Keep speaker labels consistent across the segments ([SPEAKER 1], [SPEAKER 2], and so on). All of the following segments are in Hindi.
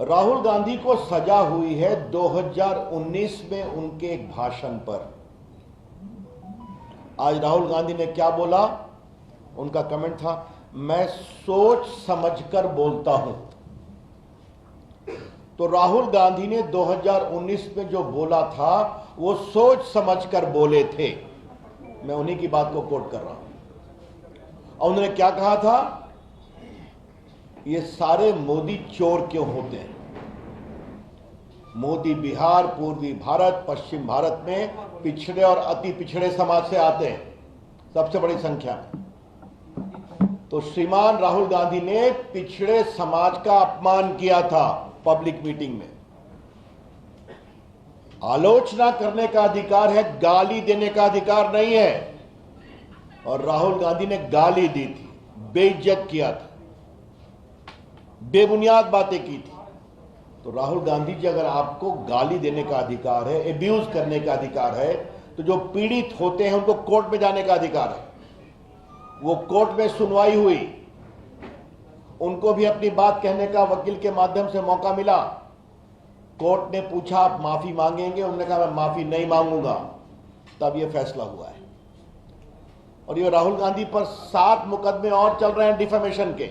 [SPEAKER 1] राहुल गांधी को सजा हुई है 2019 में उनके एक भाषण पर। आज राहुल गांधी ने क्या बोला, उनका कमेंट था, मैं सोच समझकर बोलता हूं। तो राहुल गांधी ने 2019 में जो बोला था वो सोच समझकर बोले थे। मैं उन्हीं की बात को कोट कर रहा हूं। और उन्होंने क्या कहा था, ये सारे मोदी चोर क्यों होते हैं। मोदी बिहार, पूर्वी भारत, पश्चिम भारत में पिछड़े और अति पिछड़े समाज से आते हैं, सबसे बड़ी संख्या में। तो श्रीमान राहुल गांधी ने पिछड़े समाज का अपमान किया था पब्लिक मीटिंग में। आलोचना करने का अधिकार है, गाली देने का अधिकार नहीं है। और राहुल गांधी ने गाली दी थी, बेइज्जत किया था, बेबुनियाद बातें की थी। तो राहुल गांधी जी, अगर आपको गाली देने का अधिकार है, एब्यूज करने का अधिकार है, तो जो पीड़ित होते हैं उनको कोर्ट में जाने का अधिकार है। वो कोर्ट में सुनवाई हुई, उनको भी अपनी बात कहने का वकील के माध्यम से मौका मिला। कोर्ट ने पूछा आप माफी मांगेंगे, उन्होंने कहा मैं माफी नहीं मांगूंगा। तब यह फैसला हुआ है। और ये राहुल गांधी पर 7 मुकदमे और चल रहे हैं डिफेमेशन के।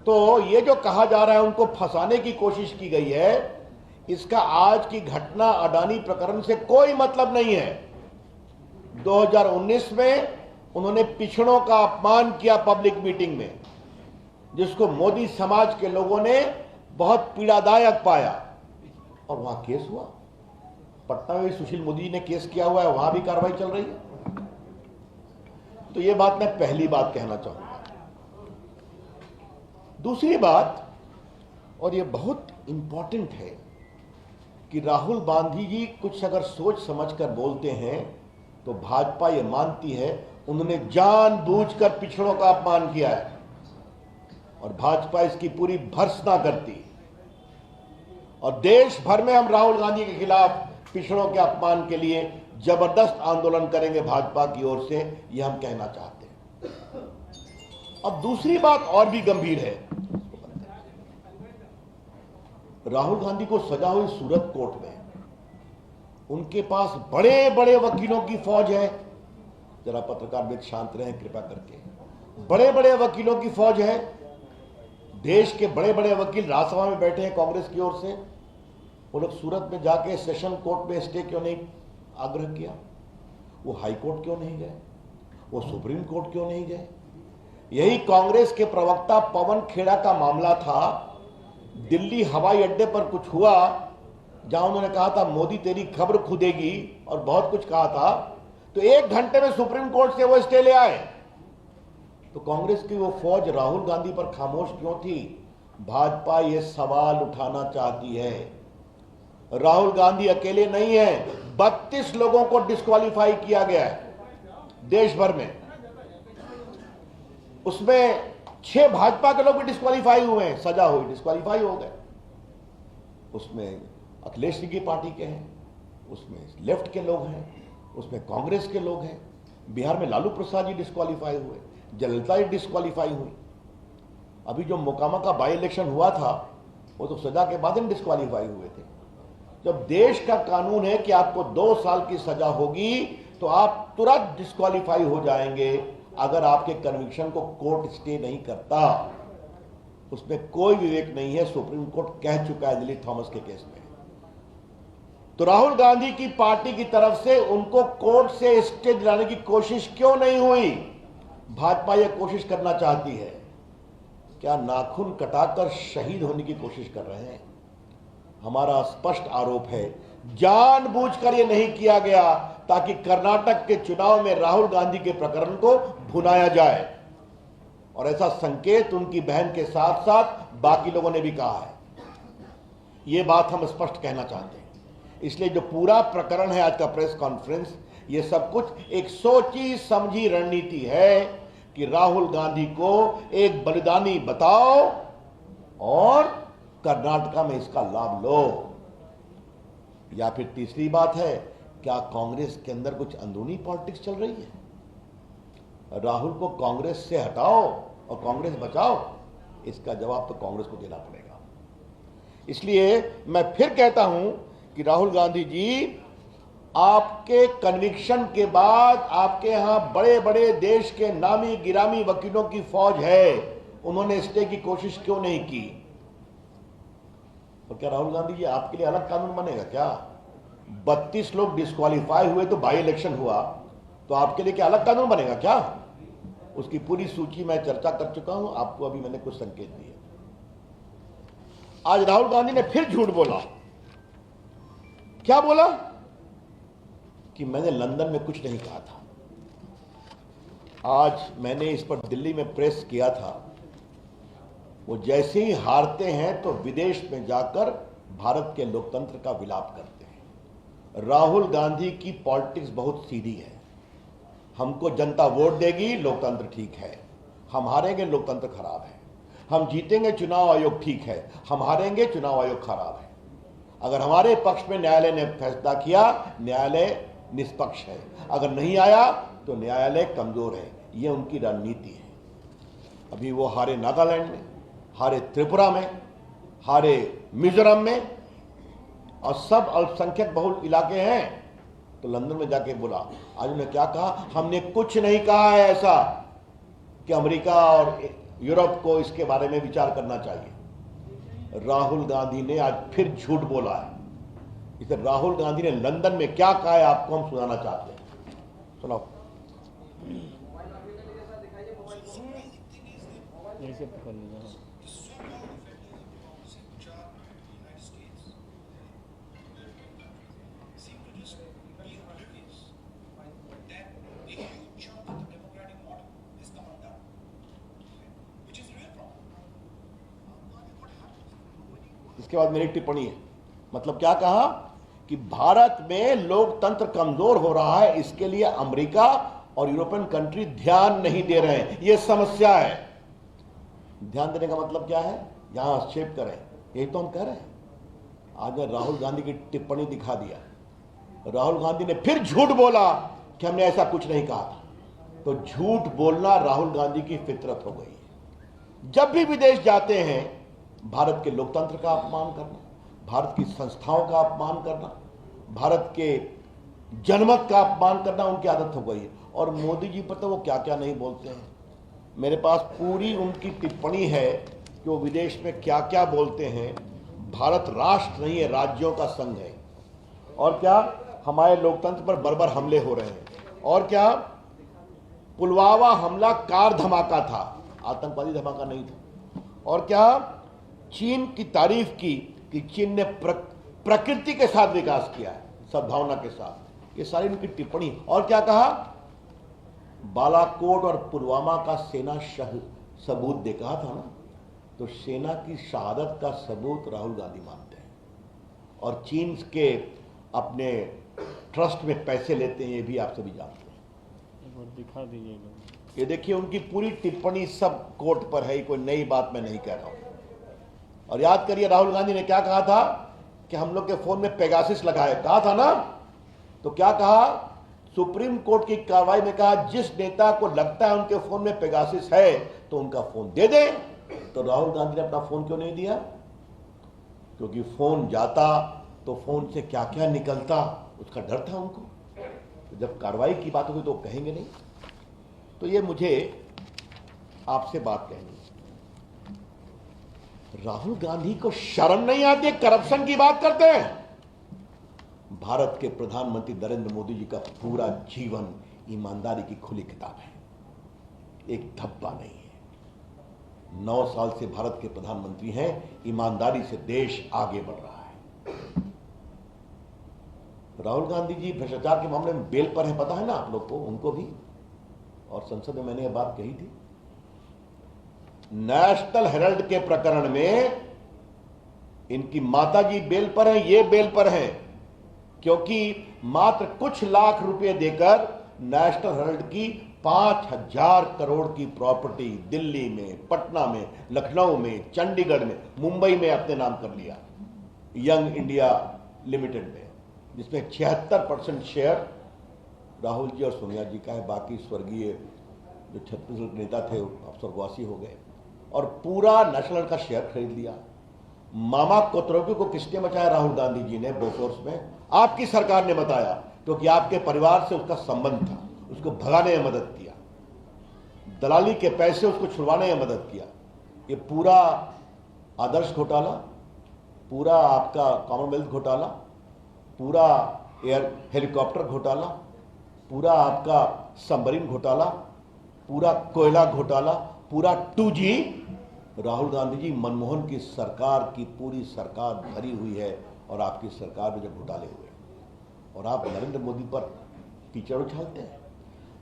[SPEAKER 1] तो ये जो कहा जा रहा है उनको फंसाने की कोशिश की गई है, इसका आज की घटना अडानी प्रकरण से कोई मतलब नहीं है। 2019 में उन्होंने पिछड़ों का अपमान किया पब्लिक मीटिंग में, जिसको मोदी समाज के लोगों ने बहुत पीड़ादायक पाया। और वहां केस हुआ, पटना में भी सुशील मोदी जी ने केस किया हुआ है, वहां भी कार्रवाई चल रही है। तो ये बात मैं पहली बात कहना चाहूंगा। दूसरी बात, और ये बहुत इंपॉर्टेंट है, कि राहुल गांधी जी कुछ अगर सोच समझकर बोलते हैं तो भाजपा ये मानती है उन्होंने जानबूझकर पिछड़ों का अपमान किया है, और भाजपा इसकी पूरी भर्त्सना करती। और देश भर में हम राहुल गांधी के खिलाफ पिछड़ों के अपमान के लिए जबरदस्त आंदोलन करेंगे भाजपा की ओर से, यह हम कहना चाहते हैं। अब दूसरी बात और भी गंभीर है। राहुल गांधी को सजा हुई सूरत कोर्ट में, उनके पास बड़े बड़े वकीलों की फौज है। जरा पत्रकार मित्र शांत रहें कृपया करके। बड़े बड़े वकीलों की फौज है, देश के बड़े बड़े वकील राज्यसभा में बैठे हैं कांग्रेस की ओर से। वो लोग सूरत में जाके सेशन कोर्ट में स्टे क्यों नहीं आग्रह किया? वो हाई कोर्ट क्यों नहीं गए? वो सुप्रीम कोर्ट क्यों नहीं गए? यही कांग्रेस के प्रवक्ता पवन खेड़ा का मामला था। दिल्ली हवाई अड्डे पर कुछ हुआ, जहां उन्होंने कहा था मोदी तेरी खबर खुदेगी, और बहुत कुछ कहा था। तो 1 घंटे में सुप्रीम कोर्ट से वो स्टे ले आए। तो कांग्रेस की वो फौज राहुल गांधी पर खामोश क्यों थी? भाजपा ये सवाल उठाना चाहती है। राहुल गांधी अकेले नहीं है, 32 लोगों को डिस्क्वालीफाई किया गया है देश भर में। उसमें 6 भाजपा के लोग भी डिस्क्वालीफाई हुए हैं, सजा हुई, डिस्क्वालीफाई हो गए। उसमें अखिलेश जी की पार्टी के हैं, उसमें लेफ्ट के लोग हैं, उसमें कांग्रेस के लोग हैं। बिहार में लालू प्रसाद जी डिस्क्वालीफाई हुए, जयललिता जी डिस्क्वालीफाई हुई। अभी जो मोकामा का बाई इलेक्शन हुआ था, वो तो सजा के बाद ही डिस्क्वालीफाई हुए थे। जब देश का कानून है कि आपको 2 साल की सजा होगी, तो आप तुरंत डिस्क्वालीफाई हो जाएंगे अगर आपके कन्विक्शन को कोर्ट स्टे नहीं करता। उसमें कोई विवेक नहीं है, सुप्रीम कोर्ट कह चुका है दिलीप थॉमस के केस में। तो राहुल गांधी की पार्टी की तरफ से उनको कोर्ट से स्टे दिलाने की कोशिश क्यों नहीं हुई? भाजपा यह कोशिश करना चाहती है, क्या नाखून कटाकर शहीद होने की कोशिश कर रहे हैं? हमारा स्पष्ट आरोप है, जानबूझकर यह नहीं किया गया ताकि कर्नाटक के चुनाव में राहुल गांधी के प्रकरण को भुनाया जाए। और ऐसा संकेत उनकी बहन के साथ साथ बाकी लोगों ने भी कहा है। यह बात हम स्पष्ट कहना चाहते हैं। इसलिए जो पूरा प्रकरण है आज का प्रेस कॉन्फ्रेंस, ये सब कुछ एक सोची समझी रणनीति है कि राहुल गांधी को एक बलिदानी बताओ और कर्नाटका में इसका लाभ लो। या फिर तीसरी बात है, क्या कांग्रेस के अंदर कुछ अंदरूनी पॉलिटिक्स चल रही है? राहुल को कांग्रेस से हटाओ और कांग्रेस बचाओ, इसका जवाब तो कांग्रेस को देना पड़ेगा। इसलिए मैं फिर कहता हूं कि राहुल गांधी जी, आपके कन्विक्शन के बाद आपके यहां बड़े बड़े देश के नामी गिरामी वकीलों की फौज है, उन्होंने स्टे की कोशिश क्यों नहीं की? और क्या राहुल गांधी जी आपके लिए अलग कानून बनेगा क्या? 32 लोग डिस्क्वालीफाई हुए तो बाई इलेक्शन हुआ, तो आपके लिए क्या अलग कानून बनेगा क्या? उसकी पूरी सूची मैं चर्चा कर चुका हूं, आपको अभी मैंने कुछ संकेत दिए। आज राहुल गांधी ने फिर झूठ बोला। क्या बोला? कि मैंने लंदन में कुछ नहीं कहा था। आज मैंने इस पर दिल्ली में प्रेस किया था। वो जैसे ही हारते हैं तो विदेश में जाकर भारत के लोकतंत्र का विलाप करते हैं। राहुल गांधी की पॉलिटिक्स बहुत सीधी है। हमको जनता वोट देगी, लोकतंत्र ठीक है। हम हारेंगे, लोकतंत्र खराब है। हम जीतेंगे, चुनाव आयोग ठीक है। हम हारेंगे, चुनाव आयोग खराब है। अगर हमारे पक्ष में न्यायालय ने फैसला किया, न्यायालय निष्पक्ष है। अगर नहीं आया तो न्यायालय कमजोर है। यह उनकी रणनीति है। अभी वो हारे नागालैंड में, हारे त्रिपुरा में, हारे मिजोरम में, और सब अल्पसंख्यक बहुल इलाके हैं। तो लंदन में जाके बोला। आज उन्होंने क्या कहा? हमने कुछ नहीं कहा है ऐसा कि अमेरिका और यूरोप को इसके बारे में विचार करना चाहिए। राहुल गांधी ने आज फिर झूठ बोला है। इसे राहुल गांधी ने लंदन में क्या कहा है, आपको हम सुनाना चाहते हैं। सुनाओ। इसके बाद मेरी टिप्पणी है। मतलब क्या कहा? कि भारत में लोकतंत्र कमजोर हो रहा है, इसके लिए अमेरिका और यूरोपियन कंट्री ध्यान नहीं दे रहे हैं। यह समस्या है। ध्यान देने का मतलब क्या है? यहां हस्तक्षेप करें, यही तो हम कह रहे हैं। आज मैं राहुल गांधी की टिप्पणी दिखा दिया। राहुल गांधी ने फिर झूठ बोला कि हमने ऐसा कुछ नहीं कहा था। तो झूठ बोलना राहुल गांधी की फितरत हो गई है। जब भी विदेश जाते हैं, भारत के लोकतंत्र का अपमान करना, भारत की संस्थाओं का अपमान करना, भारत के जनमत का अपमान करना उनकी आदत हो गई है। और मोदी जी पर तो वो क्या क्या नहीं बोलते हैं। मेरे पास पूरी उनकी टिप्पणी है कि वो विदेश में क्या क्या बोलते हैं। भारत राष्ट्र नहीं है, राज्यों का संघ है। और क्या हमारे लोकतंत्र पर बर्बर हमले हो रहे हैं। और क्या पुलवामा हमला कार धमाका था, आतंकवादी धमाका नहीं था। और क्या चीन की तारीफ की कि चीन ने प्रकृति के साथ विकास किया है, सद्भावना के साथ। ये सारी उनकी टिप्पणी। और क्या कहा? बालाकोट और पुलवामा का सेना सबूत दे कहा था ना। तो सेना की शहादत का सबूत राहुल गांधी मानते हैं। और चीन के अपने ट्रस्ट में पैसे लेते हैं, ये भी आप सभी जानते हैं।
[SPEAKER 2] दिखा दीजिएगा।
[SPEAKER 1] ये देखिए, उनकी पूरी टिप्पणी सब कोर्ट पर है। कोई नई बात मैं नहीं कह रहा हूं। और याद करिए, राहुल गांधी ने क्या कहा था कि हम लोग के फोन में पेगासिस लगाए, कहा था ना। तो क्या कहा? सुप्रीम कोर्ट की कार्रवाई में कहा, जिस नेता को लगता है उनके फोन में पेगासिस है तो उनका फोन दे दें। तो राहुल गांधी ने अपना फोन क्यों नहीं दिया? क्योंकि फोन जाता तो फोन से क्या क्या निकलता, उसका डर था उनको। तो जब कार्रवाई की बात होगी तो कहेंगे नहीं। तो ये मुझे आपसे बात कहनी है, राहुल गांधी को शर्म नहीं आती, करप्शन की बात करते हैं। भारत के प्रधानमंत्री नरेंद्र मोदी जी का पूरा जीवन ईमानदारी की खुली किताब है, एक धब्बा नहीं है। 9 साल से भारत के प्रधानमंत्री हैं, ईमानदारी से देश आगे बढ़ रहा है। राहुल गांधी जी भ्रष्टाचार के मामले में बेल पर है, पता है ना आप लोग को, उनको भी। और संसद में मैंने यह बात कही थी। नेशनल हेराल्ड के प्रकरण में इनकी माताजी बेल पर है, ये बेल पर है, क्योंकि मात्र कुछ लाख रुपए देकर नेशनल हेराल्ड की 5000 करोड़ की प्रॉपर्टी दिल्ली में, पटना में, लखनऊ में, चंडीगढ़ में, मुंबई में अपने नाम कर लिया, यंग इंडिया लिमिटेड में, जिसमें 76% शेयर राहुल जी और सोनिया जी का है। बाकी स्वर्गीय जो छत्तीसगढ़ के नेता थे अब स्वर्गवासी हो गए। और पूरा नेशनल का शेयर खरीद लिया। मामा कोतरोगी को किसने बचाया? राहुल गांधी जी ने बोफोर्स में, आपकी सरकार ने बताया, क्योंकि आपके परिवार से उसका संबंध था। उसको भगाने में मदद किया, दलाली के पैसे उसको छुड़वाने में मदद किया। ये पूरा आदर्श घोटाला, पूरा आपका कॉमनवेल्थ घोटाला, पूरा एयर हेलीकॉप्टर घोटाला, पूरा आपका सबमरीन घोटाला, पूरा कोयला घोटाला, पूरा 2G, राहुल गांधी जी मनमोहन की सरकार की पूरी सरकार भरी हुई है। और आपकी सरकार में जब घोटाले हुए और आप नरेंद्र मोदी पर कीचड़ उछालते हैं,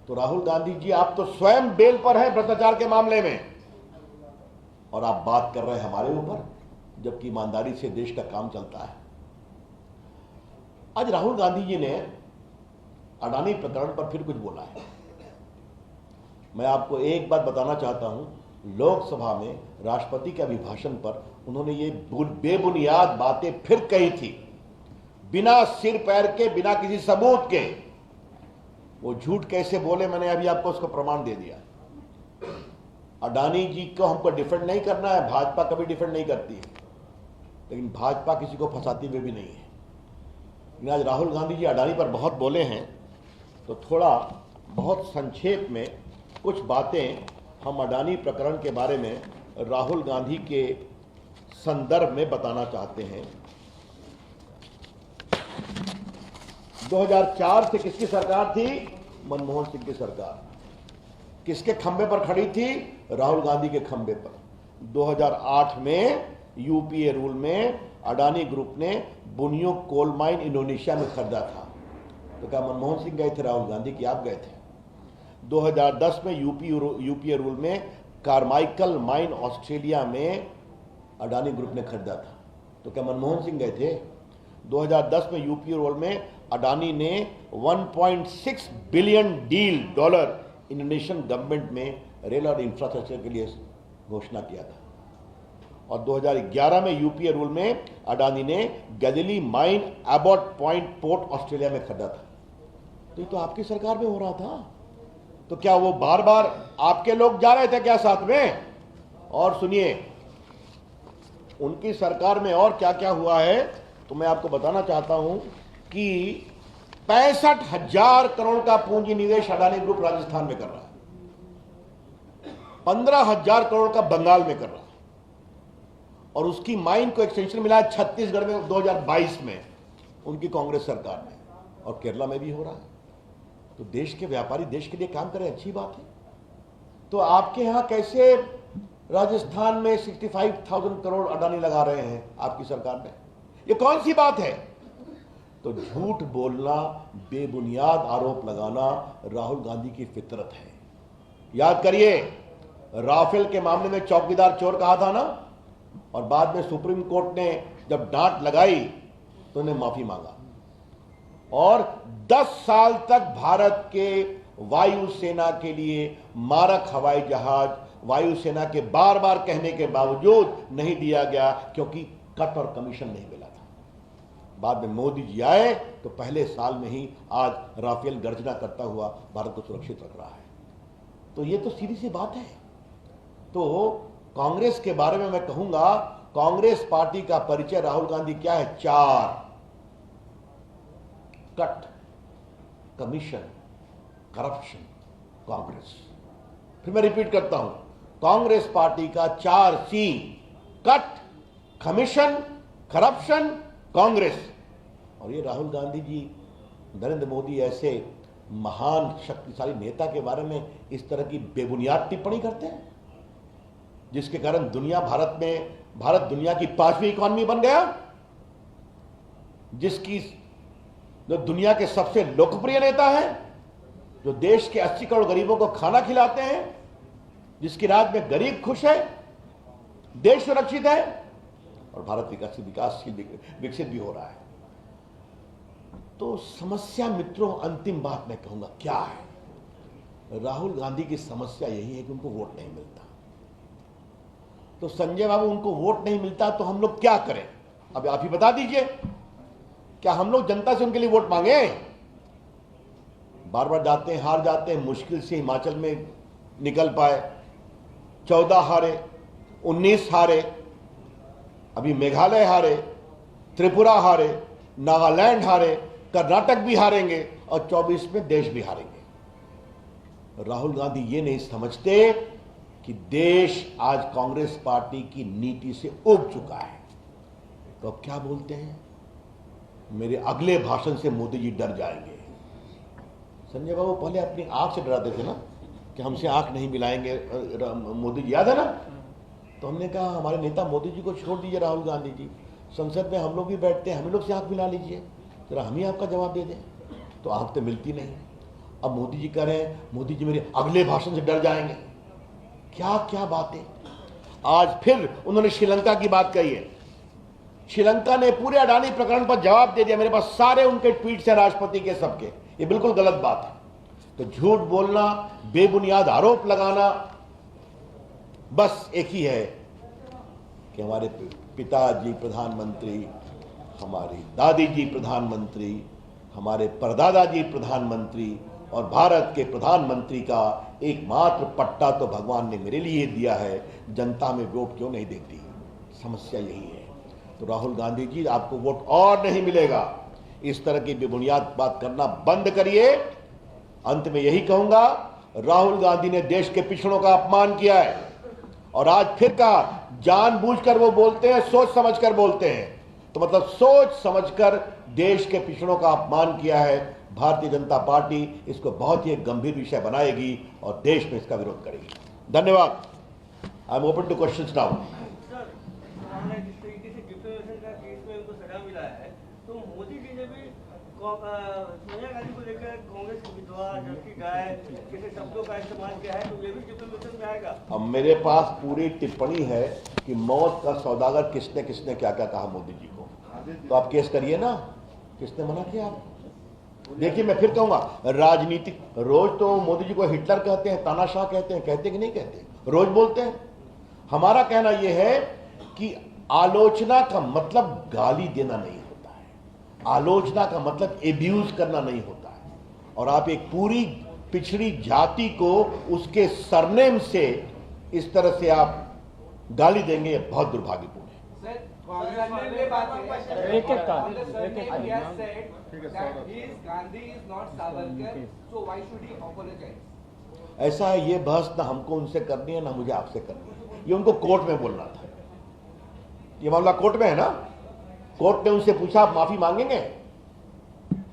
[SPEAKER 1] तो राहुल गांधी जी आप तो स्वयं बेल पर हैं भ्रष्टाचार के मामले में, और आप बात कर रहे हैं हमारे ऊपर, जबकि ईमानदारी से देश का काम चलता है। आज राहुल गांधी जी ने अडानी प्रकरण पर फिर कुछ बोला है। मैं आपको एक बात बताना चाहता हूं, लोकसभा में राष्ट्रपति के अभिभाषण पर उन्होंने ये बेबुनियाद बातें फिर कही थी, बिना सिर पैर के, बिना किसी सबूत के। वो झूठ कैसे बोले, मैंने अभी आपको उसका प्रमाण दे दिया। अडानी जी को हमको डिफेंड नहीं करना है, भाजपा कभी डिफेंड नहीं करती है, लेकिन भाजपा किसी को फंसाती हुई भी नहीं है। लेकिन आज राहुल गांधी जी अडानी पर बहुत बोले हैं, तो थोड़ा बहुत संक्षेप में कुछ बातें हम अडानी प्रकरण के बारे में राहुल गांधी के संदर्भ में बताना चाहते हैं। 2004 से किसकी सरकार थी? मनमोहन सिंह की सरकार। किसके खंबे पर खड़ी थी? राहुल गांधी के खंबे पर। 2008 में यूपीए रूल में अडानी ग्रुप ने बुनियो कोल माइन इंडोनेशिया में खरीदा था, तो क्या मनमोहन सिंह गए थे? राहुल गांधी की आप गए थे। 2010 में यूपीए रूल में कार्माइकल माइन ऑस्ट्रेलिया में अडानी ग्रुप ने खरीदा था, तो क्या मनमोहन सिंह गए थे? 2010 में यूपीए रूल में अडानी ने 1.6 बिलियन डॉलर इंडोनेशियन गवर्नमेंट में रेल और इंफ्रास्ट्रक्चर के लिए घोषणा किया था। और 2011 में यूपीए रूल में अडानी ने Galilee mine Abbot Point port Australia में खरीदा था। तो ये तो आपकी सरकार में हो रहा था। तो क्या वो बार बार आपके लोग जा रहे थे क्या साथ में? और सुनिए, उनकी सरकार में और क्या क्या हुआ है, तो मैं आपको बताना चाहता हूं कि 65,000 करोड़ का पूंजी निवेश अडानी ग्रुप राजस्थान में कर रहा है, 15,000 करोड़ का बंगाल में कर रहा है, और उसकी माइन को एक्सटेंशन मिला है छत्तीसगढ़ में 2022 में उनकी कांग्रेस सरकार में, और केरला में भी हो रहा है। तो देश के व्यापारी देश के लिए काम करें, अच्छी बात है। तो आपके यहां कैसे राजस्थान में 65,000 करोड़ अडानी लगा रहे हैं आपकी सरकार में? ये कौन सी बात है? तो झूठ बोलना, बेबुनियाद आरोप लगाना राहुल गांधी की फितरत है। याद करिए, राफेल के मामले में चौकीदार चोर कहा था ना, और बाद में सुप्रीम कोर्ट ने जब डांट लगाई तो उन्हें माफी मांगा, और 10 साल तक भारत के वायुसेना के लिए मारक हवाई जहाज वायुसेना के बार बार कहने के बावजूद नहीं दिया गया, क्योंकि कट और कमीशन नहीं मिला था। बाद में मोदी जी आए तो पहले साल में ही आज राफेल गर्जना करता हुआ भारत को सुरक्षित रख रहा है। तो ये तो सीधी सी बात है। तो कांग्रेस के बारे में मैं कहूंगा, कांग्रेस पार्टी का परिचय राहुल गांधी क्या है? 4: कट, कमीशन, करप्शन, कांग्रेस। फिर मैं रिपीट करता हूं, कांग्रेस पार्टी का 4C: cut, commission, corruption, Congress. और ये राहुल गांधी जी, नरेंद्र मोदी ऐसे महान शक्तिशाली नेता के बारे में इस तरह की बेबुनियाद टिप्पणी करते हैं, जिसके कारण भारत दुनिया की 5वीं इकॉनमी बन गया, जो दुनिया के सबसे लोकप्रिय नेता है, जो देश के 80 करोड़ गरीबों को खाना खिलाते हैं, जिसकी राज में गरीब खुश है, देश सुरक्षित है, और भारत विकसित भी हो रहा है। तो समस्या मित्रों, अंतिम बात मैं कहूंगा क्या है? राहुल गांधी की समस्या यही है कि उनको वोट नहीं मिलता। तो संजय बाबू, उनको वोट नहीं मिलता तो हम लोग क्या करें? अब आप ही बता दीजिए, क्या हम लोग जनता से उनके लिए वोट मांगे? बार बार जाते हैं, हार जाते हैं, मुश्किल से हिमाचल में निकल पाए, 14 हारे, 19 हारे, अभी मेघालय हारे, त्रिपुरा हारे, नागालैंड हारे, कर्नाटक भी हारेंगे और 24 में देश भी हारेंगे। राहुल गांधी ये नहीं समझते कि देश आज कांग्रेस पार्टी की नीति से उब चुका है। तो अब क्या बोलते हैं, मेरे अगले भाषण से मोदी जी डर जाएंगे। संजय बाबू पहले अपनी आंख से डराते थे ना कि हमसे आंख नहीं मिलाएंगे मोदी जी, याद है ना? तो हमने कहा हमारे नेता मोदी जी को छोड़ दीजिए, राहुल गांधी जी संसद में हम लोग भी बैठते हैं, हम लोग से आंख मिला लीजिए, जरा हम ही आपका जवाब दे दें। तो आंख तो मिलती नहीं। अब मोदी जी कह रहे हैं मोदी जी मेरे अगले भाषण से डर जाएंगे। क्या क्या बातें। आज फिर उन्होंने श्रीलंका की बात कही है। श्रीलंका ने पूरे अडानी प्रकरण पर जवाब दे दिया, मेरे पास सारे उनके ट्वीट्स हैं राष्ट्रपति के सबके। ये बिल्कुल गलत बात है। तो झूठ बोलना, बेबुनियाद आरोप लगाना, बस एक ही है कि हमारे पिताजी प्रधानमंत्री, हमारी दादी जी प्रधानमंत्री, हमारे परदादा जी प्रधानमंत्री और भारत के प्रधानमंत्री का एकमात्र पट्टा तो भगवान ने मेरे लिए दिया है, जनता में वोट क्यों नहीं देती? समस्या यही है। तो राहुल गांधी जी आपको वोट और नहीं मिलेगा। इस तरह की बेबुनियाद बात करना बंद करिए। अंत में यही कहूंगा, राहुल गांधी ने देश के पिछड़ों का अपमान किया है और आज फिर कहा जानबूझकर वो बोलते हैं, सोच समझकर बोलते हैं। तो मतलब सोच समझकर देश के पिछड़ों का अपमान किया है। भारतीय जनता पार्टी इसको बहुत ही एक गंभीर विषय बनाएगी और देश में इसका विरोध करेगी। धन्यवाद। I am open two questions now.
[SPEAKER 2] तो मोदी जी ने भी सोनिया गांधी को लेकर कांग्रेस की विधवा जबकि गाय किसी शब्दों का इस्तेमाल किया है, तो ये भी डिफेमेशन में आएगा।
[SPEAKER 1] अब मेरे पास पूरी टिप्पणी है कि मौत का सौदागर किसने किसने क्या क्या कहा मोदी जी को। तो आप केस करिए ना, किसने मना किया आप? देखिए मैं फिर कहूंगा, राजनीतिक रोज तो मोदी जी को हिटलर कहते हैं, तानाशाह कहते हैं, कहते कि नहीं कहते? रोज बोलते हैं। हमारा कहना यह है कि आलोचना का मतलब गाली देना नहीं होता है, आलोचना का मतलब एब्यूज करना नहीं होता है। और आप एक पूरी पिछड़ी जाति को उसके सरनेम से इस तरह से आप गाली देंगे, ये बहुत दुर्भाग्यपूर्ण है। ऐसा है, ये बहस ना हमको उनसे करनी है ना मुझे आपसे करनी है, ये उनको कोर्ट में बोलना था। ये मामला कोर्ट में है ना, कोर्ट ने उनसे पूछा आप माफी मांगेंगे?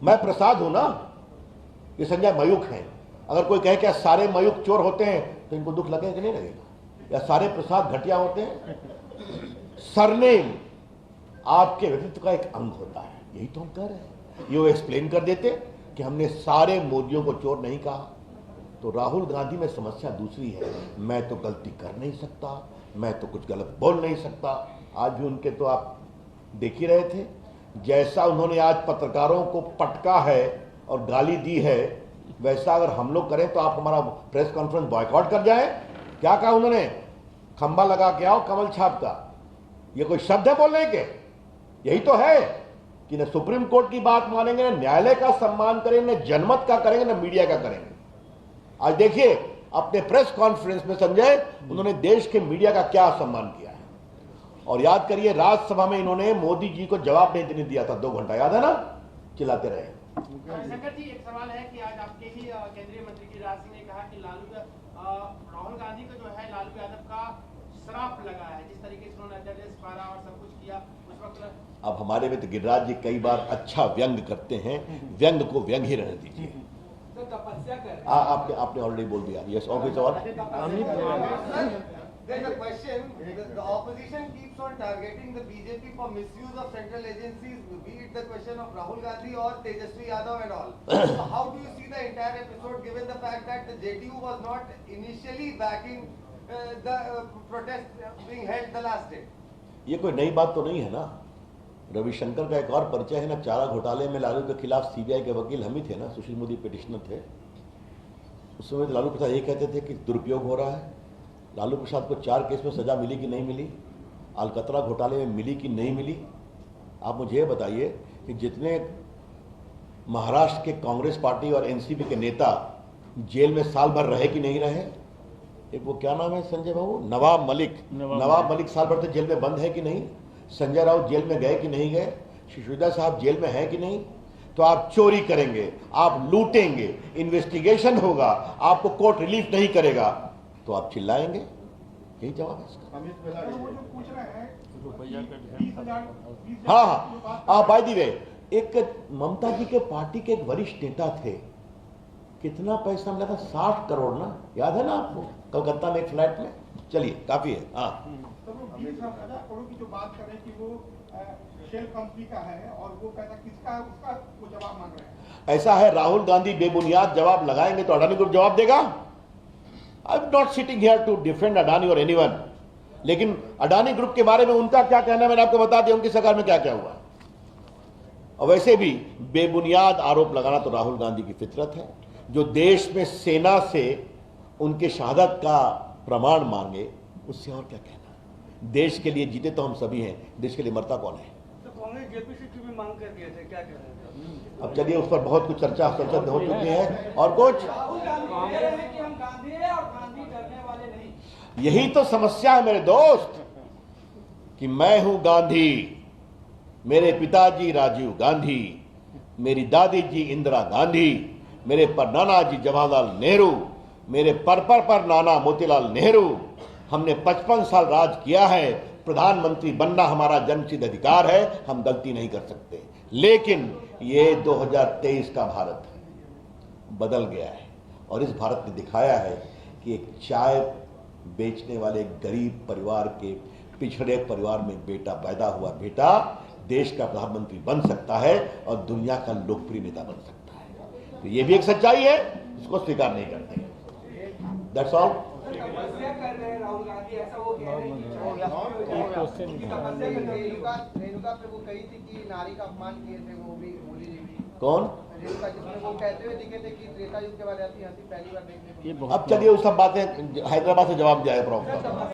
[SPEAKER 1] मैं प्रसाद हूं ना, ये संजय मयूख हैं। अगर कोई कहे कि सारे मयूख चोर होते हैं तो इनको दुख लगेगा कि नहीं लगेगा? या सारे प्रसाद घटिया होते हैं? सरनेम आपके व्यक्तित्व का एक अंग होता है, यही तो हम कह रहे हैं। ये वो एक्सप्लेन कर देते कि हमने सारे मोदियों को चोर नहीं कहा। तो राहुल गांधी में समस्या दूसरी है, मैं तो गलती कर नहीं सकता, मैं तो कुछ गलत बोल नहीं सकता। आज भी उनके तो आप देख ही रहे थे, जैसा उन्होंने आज पत्रकारों को पटका है और गाली दी है, वैसा अगर हम लोग करें तो आप हमारा प्रेस कॉन्फ्रेंस बॉयकॉट कर जाए। क्या कहा उन्होंने? खंबा लगा के आओ कमल छाप का। ये कोई शब्द है बोलने के? यही तो है कि न सुप्रीम कोर्ट की बात मानेंगे, न न्यायालय का सम्मान करेंगे, न जनमत का करेंगे, न मीडिया का करेंगे। आज देखिए अपने प्रेस कॉन्फ्रेंस में संजय, उन्होंने देश के मीडिया का क्या सम्मान किया है। और याद करिए राज्यसभा में इन्होंने मोदी जी को जवाब नहीं देने दिया था 2 घंटा, याद है ना? चिल्लाते रहे।
[SPEAKER 3] शंकर जी, एक सवाल है कि आज आपके ही केंद्रीय मंत्री गिरिराज सिंह ने कहा कि राहुल गांधी को जो है लालू यादव का श्राप लगा है, जिस तरीके से उन्होंने अध्यादेश पारा और सब कुछ किया उस वक्त।
[SPEAKER 1] अब हमारे में तो गिरिराज जी कई बार अच्छा व्यंग करते हैं, व्यंग को व्यंग ही रहने दीजिए। आपने ऑलरेडी बोल दिया। यस, और कोई सवाल?
[SPEAKER 2] There's a question. The opposition keeps on targeting the BJP for misuse of central agencies, be it the question of Rahul Gandhi or Tejasvi Yadav and all. So how do you see the entire episode, given the fact that the JDU was not initially backing the protest being held the last day?
[SPEAKER 1] ये कोई नई बात तो नहीं है ना। रविशंकर का एक और परिचय है ना, चारा घोटाले में लालू के खिलाफ सीबीआई के वकील हम ही थे ना, सुशील मोदी पिटिशनर थे। उस समय लालू प्रसाद ये कहते थे कि दुरुपयोग हो रहा है। लालू प्रसाद को 4 केस में सजा मिली कि नहीं मिली? अलकतरा घोटाले में मिली कि नहीं मिली? आप मुझे ये बताइए कि जितने महाराष्ट्र के कांग्रेस पार्टी और एनसीपी के नेता जेल में साल भर रहे कि नहीं रहे? एक वो क्या नाम है संजय बाबू, नवाब मलिक साल भर तक जेल में बंद है कि नहीं? संजय राउत जेल में गए कि नहीं गए, सिसोदिया साहब जेल में हैं कि नहीं, तो आप चोरी करेंगे, आप लूटेंगे, इन्वेस्टिगेशन होगा, आपको कोर्ट रिलीफ नहीं करेगा तो आप चिल्लाएंगे। यही जवाब है इसका।
[SPEAKER 4] वो जो पूछ रहे हैं
[SPEAKER 1] हाँ, बाय द वे, एक ममता जी के पार्टी के एक वरिष्ठ नेता थे, कितना पैसा मिला था, 60 करोड़ ना, याद है ना आपको, कलकत्ता में एक फ्लैट में। चलिए काफी है। हाँ,
[SPEAKER 4] तो वो 20,000 करोड़ की जो बात कर रहे हैं कि वो शेल कंपनी का है और वो पैसा किसका है, उसका वो जवाब मांग रहे हैं।
[SPEAKER 1] ऐसा है, राहुल गांधी बेबुनियाद जवाब लगाएंगे तो अडानी ग्रुप जवाब देगा। I am not sitting here to defend Adani और एनीवन, लेकिन अडानी ग्रुप के बारे में उनका क्या कहना है मैंने आपको बता दिया, उनकी सरकार में क्या क्या हुआ। और वैसे भी बेबुनियाद आरोप लगाना तो राहुल गांधी की फितरत है। जो देश में सेना से उनके शहादत का प्रमाण मांगे, उससे और क्या कहना। देश के लिए जीते तो हम सभी हैं, देश के लिए मरता कौन है।
[SPEAKER 5] तो कांग्रेस जेपी सीट की भी मांग कर दिए थे, क्या कह रहे हैं?
[SPEAKER 1] अब चलिए उस पर बहुत कुछ चर्चा संसद में हो चुकी है। और कुछ
[SPEAKER 5] राहुल गांधी कह रहे हैं कि हम गांधी हैं और गांधी करने वाले नहीं।
[SPEAKER 1] यही तो समस्या है मेरे दोस्त, कि मैं हूं गांधी, मेरे पिताजी राजीव गांधी, मेरी दादी जी इंदिरा गांधी, मेरे परनाना जी जवाहरलाल नेहरू, मेरे पर नाना मोतीलाल नेहरू। हमने 55 साल राज किया है, प्रधानमंत्री बनना हमारा जन्मसिद्ध अधिकार है, हम गलती नहीं कर सकते। लेकिन ये 2023 का भारत है, बदल गया है, और इस भारत ने दिखाया है कि एक चाय बेचने वाले गरीब परिवार के, पिछड़े परिवार में बेटा पैदा हुआ बेटा देश का प्रधानमंत्री बन सकता है और दुनिया का लोकप्रिय नेता बन सकता है। तो ये भी एक सच्चाई है, इसको स्वीकार नहीं करते। That's all.
[SPEAKER 5] तपस्या कर रहे हैं राहुल गांधी, ऐसा वो कह रहे हैं कि
[SPEAKER 2] रेणुका पे वो कही थी कि नारी का अपमान किए थे, वो भी मोदी जी भी।
[SPEAKER 1] कौन?
[SPEAKER 2] रेणुका, जिसमें वो कहते हुए दिखे थे कि त्रेता युग के बाद ऐसी हंसी पहली बार देखने को।
[SPEAKER 1] अब चलिए उस सब बातें हैदराबाद से जवाब दिया है प्रॉब्लम।